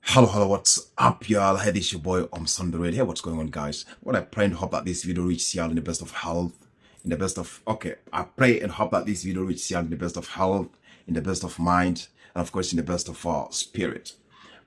Hello, what's up, y'all? Hey, this is your boy, Sunday. Hey, what's going on, guys? Well, I pray and hope that this video reaches y'all in the best of health, I pray and hope that this video reaches y'all in the best of health, in the best of mind, and of course, in the best of spirit.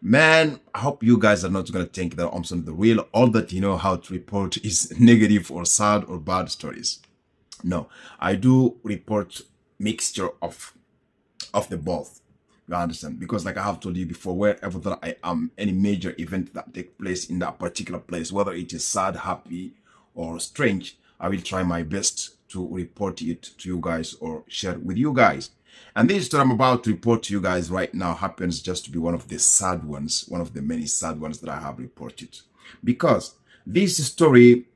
Man, I hope you guys are not going to think that the real. All that you know how to report is negative or sad or bad stories. No, I do report mixture of the both. You understand? Because like I have told you before, wherever that I am, any major event that takes place in that particular place, whether it is sad, happy, or strange, I will try my best to report it to you guys or share it with you guys. And this story I'm about to report to you guys right now happens just to be one of the sad ones, one of the many sad ones that I have reported. Because this story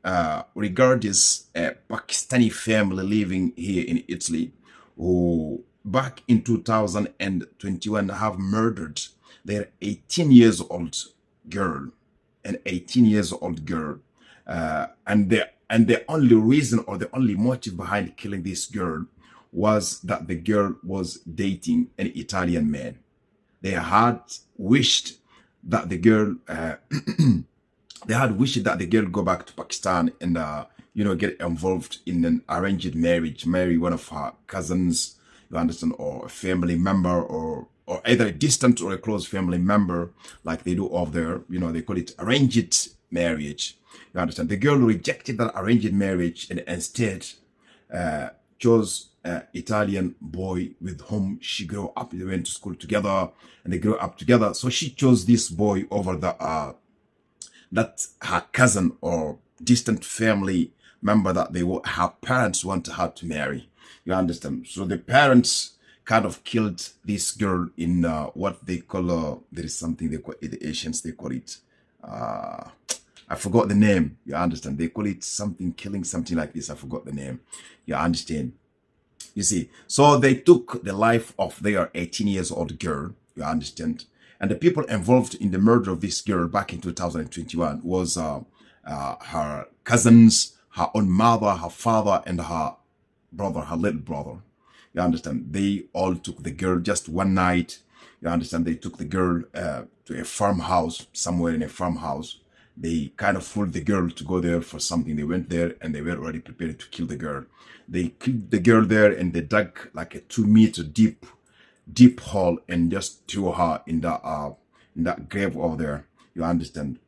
regards a Pakistani family living here in Italy who back in 2021 have murdered their 18 years old girl, an 18 years old girl, and the only reason or the only motive behind killing this girl was that the girl was dating an Italian man. They had wished that the girl go back to Pakistan and get involved in an arranged marriage, marry one of her cousins, you understand, or a family member, or either a distant or a close family member, like they do over there. They call it arranged marriage. You understand? The girl rejected that arranged marriage and instead chose an Italian boy with whom she grew up. They went to school together and they grew up together. So she chose this boy over that her cousin or distant family member that her parents wanted her to marry. You understand? So the parents kind of killed this girl in what they call, there is something they call it, the Asians, they call it, I forgot the name. You understand? They call it something, killing something like this. I forgot the name. You understand? You see, so they took the life of their 18 years old girl. You understand? And the people involved in the murder of this girl back in 2021 was her cousins, her own mother, her father, and her brother, her little brother. You understand? They all took the girl just one night. You understand? They took the girl to a farmhouse, somewhere in a farmhouse. They kind of fooled the girl to go there for something. They went there and they were already prepared to kill the girl. They killed the girl there and they dug like a 2-meter deep hole and just threw her in that grave over there. You understand?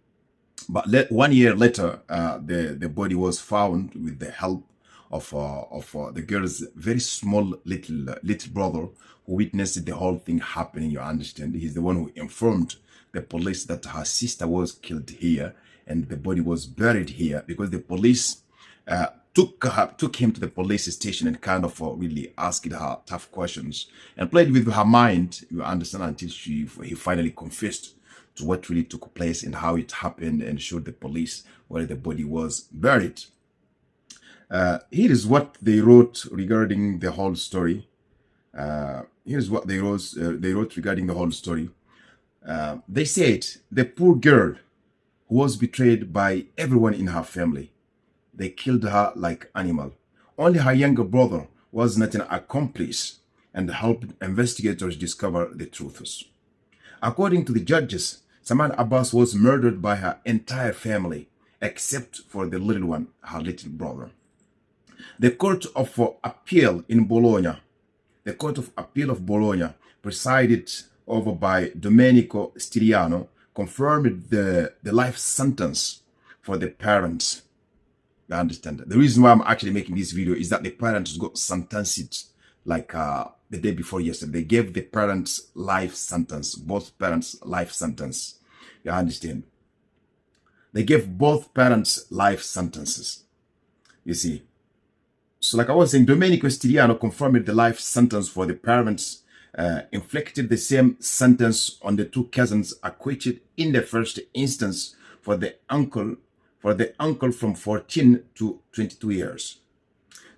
But 1 year later, the body was found with the help of the girl's very small little brother, who witnessed the whole thing happening. You understand? He's the one who informed the police that her sister was killed here and the body was buried here, because the police took him to the police station and kind of really asked her tough questions and played with her mind. You understand? Until he finally confessed to what really took place and how it happened and showed the police where the body was buried. Here is what they wrote regarding the whole story. Here's what they wrote regarding the whole story. They said, the poor girl who was betrayed by everyone in her family. They killed her like animal. Only her younger brother was not an accomplice and helped investigators discover the truths. According to the judges, Saman Abbas was murdered by her entire family, except for the little one, her little brother. The Court of Appeal in Bologna, the Court of Appeal of Bologna, presided over by Domenico Stiriano, confirmed the life sentence for the parents. You understand? The reason why I'm actually making this video is that the parents got sentenced like the day before yesterday. They gave the parents life sentence, both parents life sentence. You understand? They gave both parents life sentences. You see? So like I was saying, Domenico Stiriano confirmed the life sentence for the parents, inflicted the same sentence on the two cousins acquitted in the first instance for the uncle from 14 to 22 years.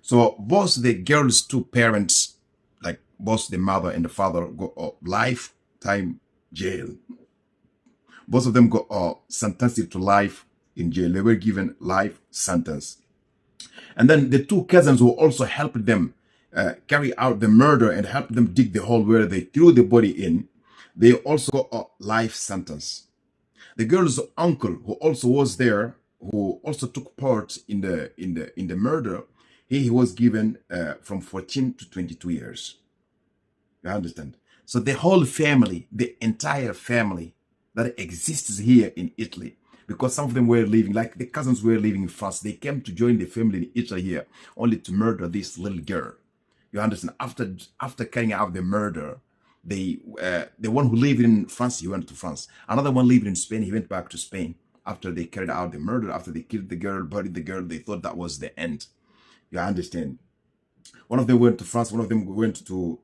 So both the girl's two parents, like both the mother and the father, got lifetime jail. Both of them got sentenced to life in jail. They were given life sentence. And then the two cousins who also helped them carry out the murder and helped them dig the hole where they threw the body in, They also got a life sentence. The girl's uncle, who also was there, who also took part in the murder, he was given from 14 to 22 years. You understand? So the whole family, the entire family that exists here in Italy, because some of them were living, like the cousins were living in France, they came to join the family in Italy here, only to murder this little girl. You understand? After carrying out the murder, the one who lived in France, he went to France. Another one lived in Spain, he went back to Spain. After they carried out the murder, after they killed the girl, buried the girl, they thought that was the end. You understand? One of them went to France, one of them went to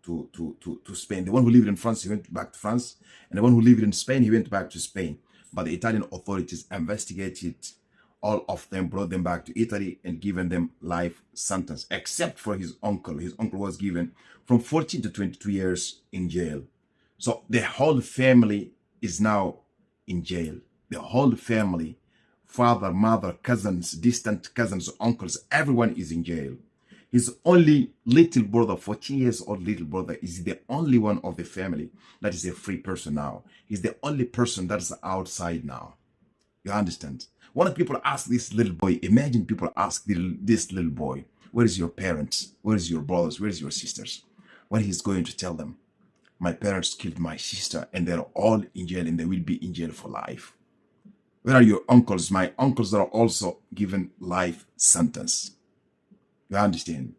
Spain. The one who lived in France, he went back to France. And the one who lived in Spain, he went back to Spain. But the Italian authorities investigated all of them, brought them back to Italy and given them life sentence, except for his uncle. His uncle was given from 14 to 22 years in jail. So the whole family is now in jail. The whole family, father, mother, cousins, distant cousins, uncles, everyone is in jail. His only little brother, 14 years old little brother, is the only one of the family that is a free person now. He's the only person that is outside now. You understand? When people ask this little boy, imagine people ask this little boy, where is your parents? Where is your brothers? Where is your sisters? What he's going to tell them, my parents killed my sister and they're all in jail and they will be in jail for life. Where are your uncles? My uncles are also given life sentence. You understand?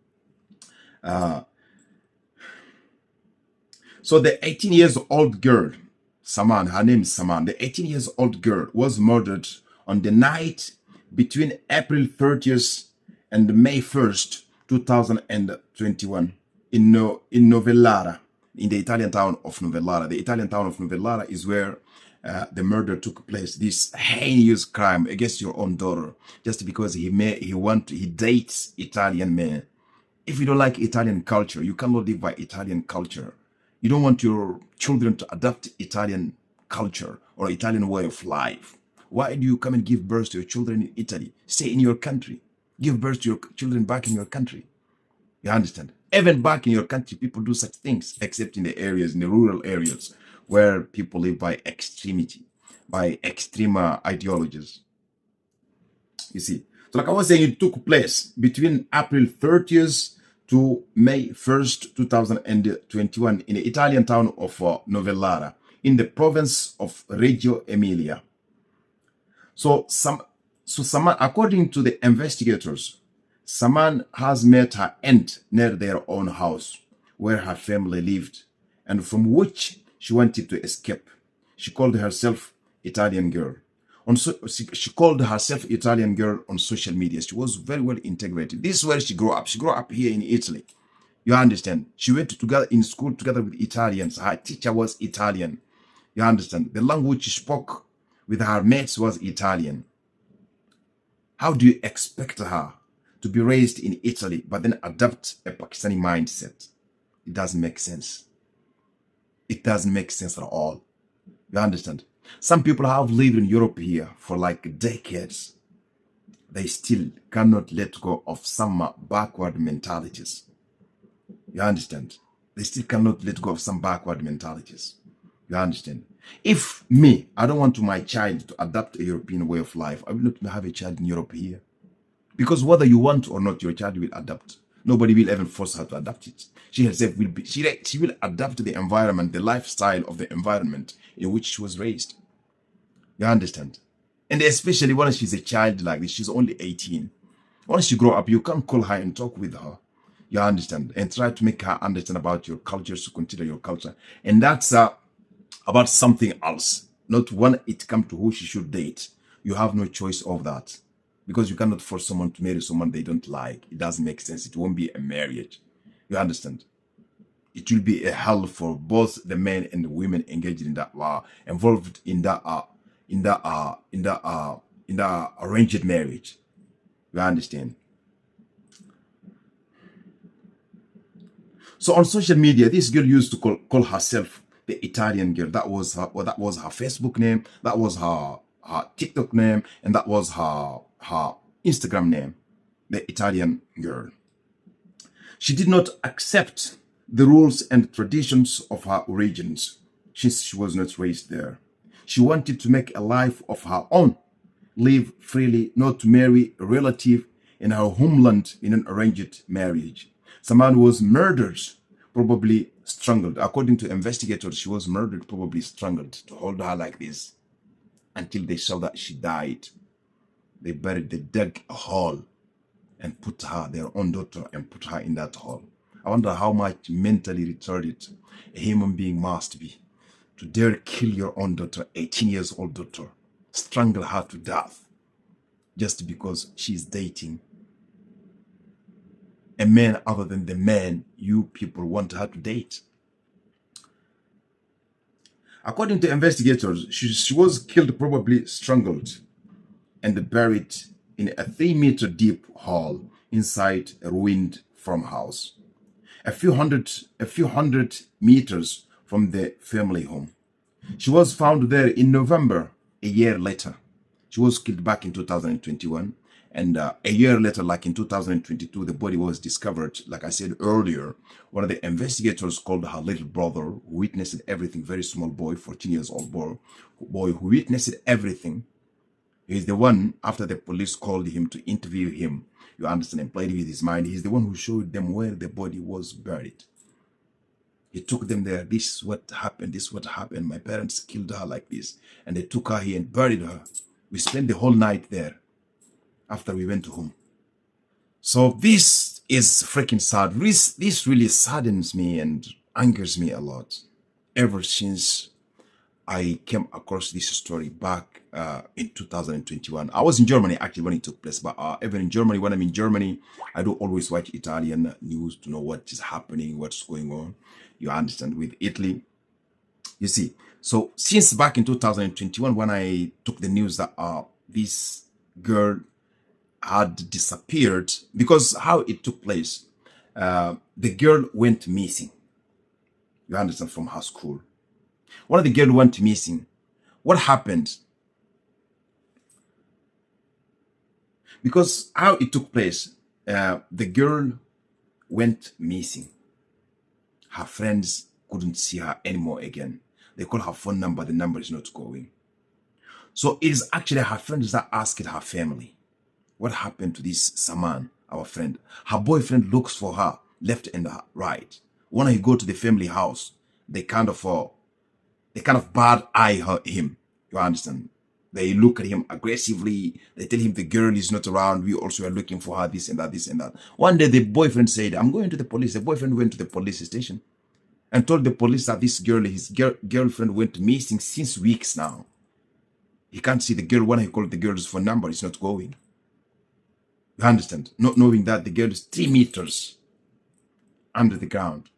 So the 18 years old girl, Saman, her name is Saman, the 18 years old girl was murdered on the night between April 30th and May 1st, 2021 in Novellara, in the Italian town of Novellara. The Italian town of Novellara is where the murder took place. This heinous crime against your own daughter, just because he dates Italian men. If you don't like Italian culture, you cannot live by Italian culture. You don't want your children to adopt Italian culture or Italian way of life. Why do you come and give birth to your children in Italy? Stay in your country. Give birth to your children back in your country. You understand? Even back in your country, people do such things, except in the areas, in the rural areas, where people live by extremity, by extreme ideologies. You see, so like I was saying, it took place between April 30th to May 1st, 2021 in the Italian town of Novellara in the province of Reggio Emilia. So Saman, according to the investigators, Saman has met her end near their own house where her family lived and from which she wanted to escape. She called herself Italian girl. She called herself Italian girl on social media. She was very well integrated. This is where she grew up. She grew up here in Italy. You understand? She went together in school together with Italians. Her teacher was Italian. You understand? The language she spoke with her mates was Italian. How do you expect her to be raised in Italy but then adopt a Pakistani mindset? It doesn't make sense. It doesn't make sense at all. You understand? Some people have lived in Europe here for like decades. They still cannot let go of some backward mentalities. You understand? They still cannot let go of some backward mentalities. You understand? If me, I don't want my child to adopt a European way of life, I will not have a child in Europe here. Because whether you want or not, your child will adapt. Nobody will ever force her to adapt it. She herself will be, she will adapt the environment, the lifestyle of the environment in which she was raised. You understand? And especially when she's a child like this, she's only 18. Once she grow up, you can call her and talk with her. You understand? And try to make her understand about your culture, to consider your culture. And that's about something else. Not when it comes to who she should date. You have no choice of that. Because you cannot force someone to marry someone they don't like. It doesn't make sense. It won't be a marriage. You understand? It will be a hell for both the men and the women engaged in that, involved in that, arranged marriage. You understand? So on social media, this girl used to call herself the Italian girl. That was her Facebook name. That was her TikTok name, and that was her Instagram name, the Italian girl. She did not accept the rules and traditions of her origins. since she was not raised there. She wanted to make a life of her own, live freely, not to marry a relative in her homeland in an arranged marriage. Someone was murdered, probably strangled. According to investigators, she was murdered, probably strangled, to hold her like this until they saw that she died. They dug a hole and put her, their own daughter, and put her in that hole. I wonder how much mentally retarded a human being must be to dare kill your own daughter, 18 years old daughter, strangle her to death just because she's dating a man other than the man you people want her to date. According to investigators, she was killed, probably strangled, and buried in a 3-meter deep hole inside a ruined farmhouse, a few hundred meters from the family home. She was found there in November, a year later. She was killed back in 2021. And a year later, like in 2022, the body was discovered. Like I said earlier, one of the investigators called her little brother, who witnessed everything, very small boy, 14 years old boy who witnessed everything. He's the one, after the police called him to interview him, you understand, and played with his mind, he's the one who showed them where the body was buried. He took them there. This is what happened. This is what happened. My parents killed her like this. And they took her here and buried her. We spent the whole night there after we went home. So this is freaking sad. This really saddens me and angers me a lot. Ever since I came across this story back in 2021. I was in Germany actually when it took place, but even in Germany, when I'm in Germany, I do always watch Italian news to know what is happening, what's going on. You understand, with Italy, you see. So since back in 2021, when I took the news that this girl had disappeared, because how it took place, the girl went missing. You understand, from her school. One of the girls went missing. What happened? Because how it took place, the girl went missing. Her friends couldn't see her anymore again. They call her phone number, the number is not going. So it is actually her friends that asked her family, what happened to this Saman, our friend? Her boyfriend looks for her left and right. When I go to the family house, they kind of bad eye him. You understand? They look at him aggressively. They tell him the girl is not around. We also are looking for her, this and that, this and that. One day the boyfriend said, I'm going to the police. The boyfriend went to the police station and told the police that this girl, his girlfriend, went missing since weeks now. He can't see the girl. When he called the girl's phone number, it's not going. You understand? Not knowing that the girl is 3 meters under the ground.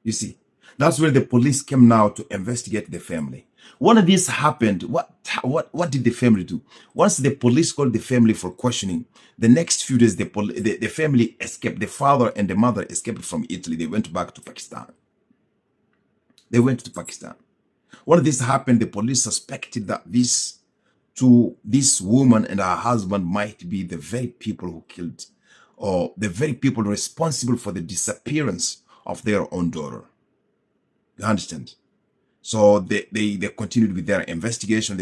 You see, that's where the police came now to investigate the family. When this happened, what did the family do? Once the police called the family for questioning, the next few days the family escaped. The father and the mother escaped from Italy. They went back to Pakistan. They went to Pakistan. When this happened, the police suspected that this woman and her husband might be the very people who killed, or the very people responsible for the disappearance of their own daughter. You understand? So they continued with their investigation.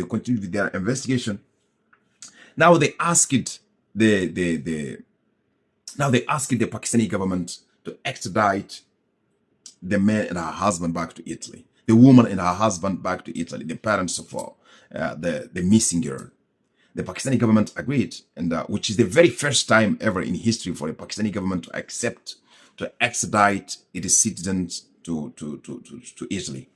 Now they asked the Pakistani government to extradite the man and her husband back to Italy, the woman and her husband back to Italy, the parents of the missing girl. The Pakistani government agreed, and which is the very first time ever in history for the Pakistani government to accept to extradite its citizens to Italy.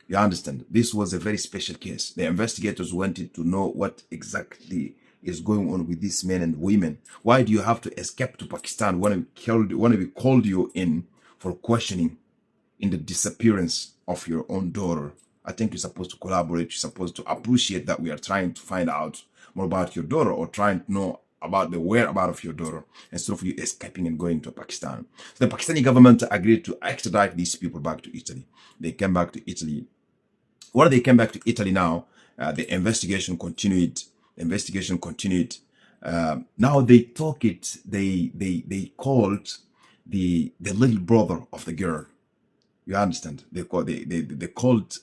You understand? This was a very special case. The investigators wanted to know what exactly is going on with these men and women. Why do you have to escape to Pakistan when we called you in for questioning in the disappearance of your own daughter? I think you're supposed to collaborate. You're supposed to appreciate that we are trying to find out more about your daughter, or trying to know about the whereabouts of your daughter, instead of you escaping and going to Pakistan. So the Pakistani government agreed to extradite these people back to Italy. They came back to Italy. When they came back to Italy now, the investigation continued. Now they took it. They called the little brother of the girl. You understand? They called the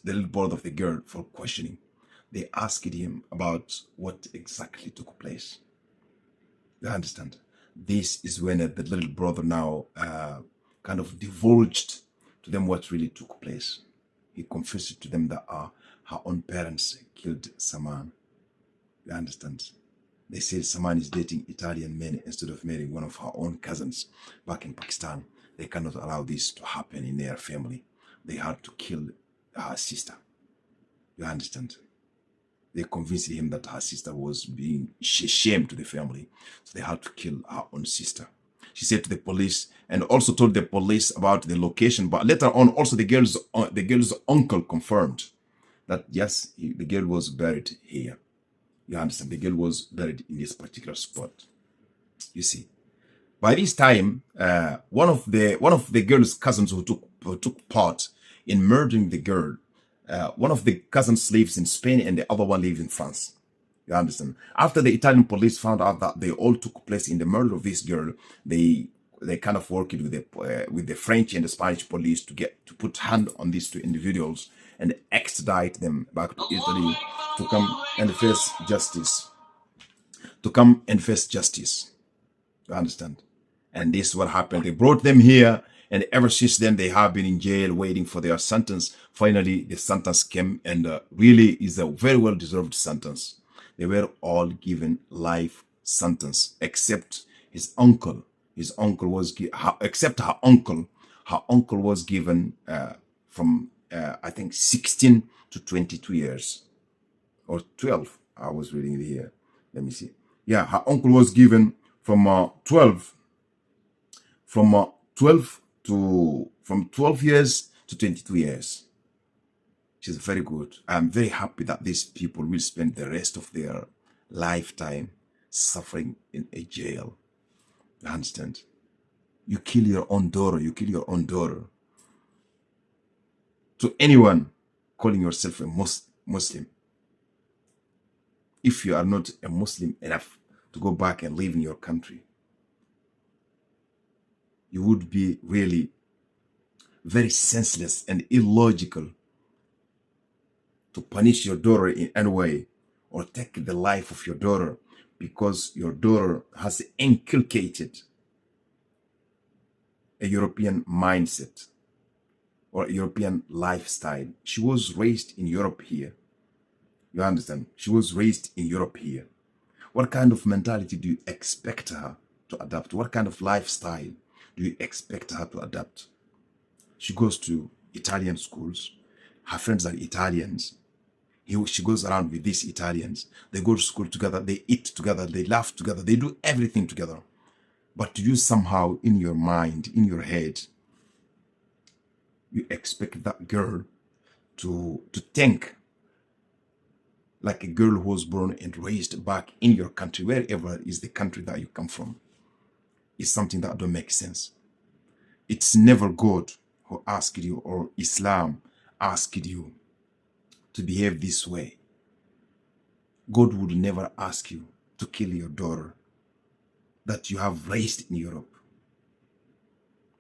little brother of the girl for questioning. They asked him about what exactly took place. You understand? This is when the little brother now kind of divulged to them what really took place. He confessed to them that her own parents killed Saman. You understand? They said Saman is dating Italian men instead of marrying one of her own cousins back in Pakistan. They cannot allow this to happen in their family. They had to kill her sister. You understand? They convinced him that her sister was being shamed to the family. So they had to kill her own sister. She said to the police and also told the police about the location. But later on, also the girl's uncle confirmed that yes, the girl was buried here. You understand? The girl was buried in this particular spot. You see. By this time, one of the girl's cousins who took part in murdering the girl, one of the cousins lives in Spain and the other one lives in France. You understand? After the Italian police found out that they all took place in the murder of this girl, they kind of worked with the French and the Spanish police to put hand on these two individuals and extradite them back to Italy to come and face justice. To come and face justice. You understand? And this is what happened. They brought them here, and ever since then, they have been in jail waiting for their sentence. Finally, the sentence came, and really is a very well-deserved sentence. They were all given life sentence, except his uncle. His uncle was, except her uncle. Her uncle was given from, I think, 16 to 22 years. Or 12, I was reading it here. Let me see. Yeah, her uncle was given from 12 years to 22 years. Which is very good. I'm very happy that these people will spend the rest of their lifetime suffering in a jail. You understand? You kill your own daughter. You kill your own daughter. To anyone calling yourself a Muslim, if you are not a Muslim enough to go back and live in your country, you would be really very senseless and illogical to punish your daughter in any way or take the life of your daughter because your daughter has inculcated a European mindset or a European lifestyle. She was raised in Europe here. You understand? She was raised in Europe here. What kind of mentality do you expect her to adapt? What kind of lifestyle do you expect her to adapt? She goes to Italian schools. Her friends are Italians. She goes around with these Italians. They go to school together. They eat together. They laugh together. They do everything together. But you somehow, in your mind, in your head, you expect that girl to think like a girl who was born and raised back in your country, wherever is the country that you come from. It's something that don't make sense. It's never God who asked you or Islam asked you to behave this way. God would never ask you to kill your daughter that you have raised in Europe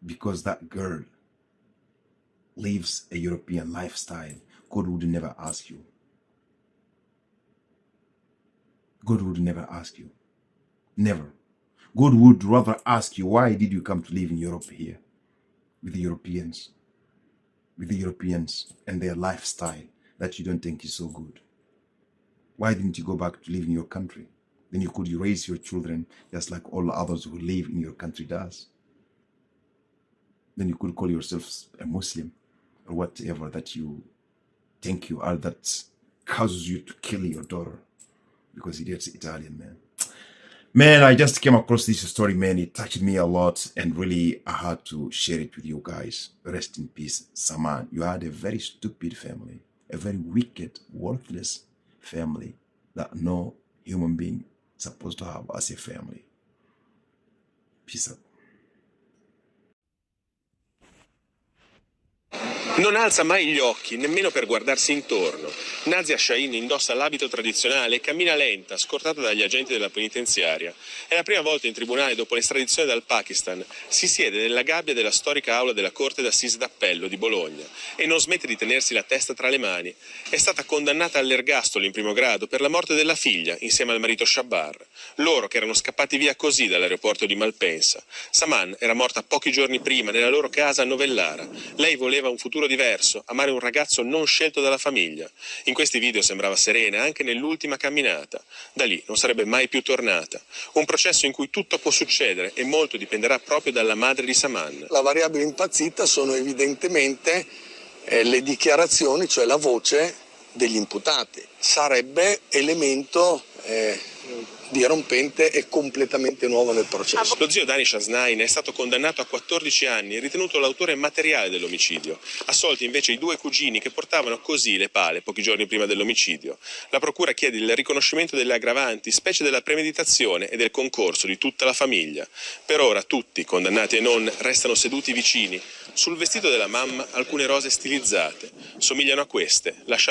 because that girl lives a European lifestyle. God would never ask you. God would never ask you. Never. God would rather ask you, why did you come to live in Europe here with the Europeans? With the Europeans and their lifestyle that you don't think is so good. Why didn't you go back to live in your country? Then you could raise your children just like all others who live in your country does. Then you could call yourself a Muslim or whatever that you think you are that causes you to kill your daughter because it's Italian, man. Man, I just came across this story, man. It touched me a lot and really I had to share it with you guys. Rest in peace, Saman. You had a very stupid family, a very wicked, worthless family that no human being is supposed to have as a family. Peace out. Non alza mai gli occhi, nemmeno per guardarsi intorno. Nazia Shahin indossa l'abito tradizionale e cammina lenta, scortata dagli agenti della penitenziaria. È la prima volta in tribunale dopo l'estradizione dal Pakistan. Si siede nella gabbia della storica aula della Corte d'Assise d'Appello di Bologna e non smette di tenersi la testa tra le mani. È stata condannata all'ergastolo in primo grado per la morte della figlia, insieme al marito Shabbar. Loro che erano scappati via così dall'aeroporto di Malpensa. Saman era morta pochi giorni prima nella loro casa a Novellara. Lei voleva un futuro diverso, amare un ragazzo non scelto dalla famiglia. In questi video sembrava serena anche nell'ultima camminata. Da lì non sarebbe mai più tornata. Un processo in cui tutto può succedere e molto dipenderà proprio dalla madre di Saman. La variabile impazzita sono evidentemente le dichiarazioni, cioè la voce degli imputati. Sarebbe elemento dirompente e completamente nuovo nel processo. Lo zio Danish Asnain è stato condannato a 14 anni e ritenuto l'autore materiale dell'omicidio. Assolti invece i due cugini che portavano così le pale pochi giorni prima dell'omicidio. La procura chiede il riconoscimento delle aggravanti, specie della premeditazione e del concorso di tutta la famiglia. Per ora tutti, condannati e non, restano seduti vicini. Sul vestito della mamma alcune rose stilizzate. Somigliano a queste, lasciate